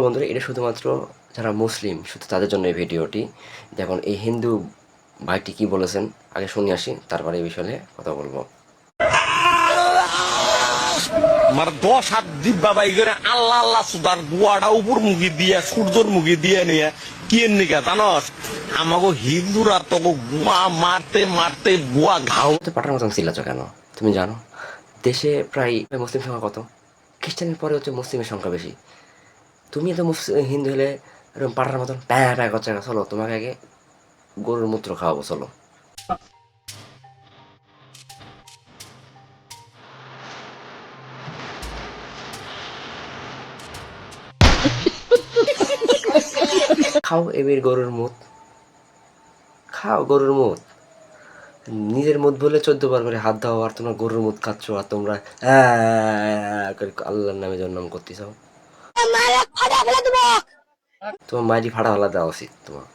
বন্ধুরা, এটা শুধুমাত্র যারা মুসলিম শুধু তাদের জন্য এই ভিডিওটি। দেখুন এই হিন্দু ভাইটি কি বলেছেন, আগে শুনে আসি, তারপরে এই বিষয়ে কথা বলবো। আমার 10 হাত দিব্যা বাই করে আল্লাহ আল্লাহ সুদার গুয়াটা উপর মুখি দিয়ে সূর্যর মুখি দিয়ে নিয়ে কি নিকা জানস আমাকে হিন্দুরা তো গুয়া মারতে মারতে গুয়া ঘাও তো পাটার মতন চিল্লাচ্ছ কেন? তুমি জানো দেশে প্রায় মুসলিম সংখ্যা কত? খ্রিস্টানের পরে হচ্ছে মুসলিমের সংখ্যা বেশি। তুমি তো হিন্দু হলে এরকম পাটার মতন প্যাঁ প্যাঁ করছে না। চলো তোমাকে আগে গরুর মূত্র খাওয়াবো, চলো। খাও এবার গরুর মুত, খাও গরুর মুত। নিজের মুত বলে 14 বার করে হাত দাও, আর তোমরা গরুর মুত খাচ্ছ, আর তোমরা আল্লাহর নামে জন্ম করতে চাও। তোমার মায়েরই ফাড়া ফেলা দেওয়া উচিত তোমার।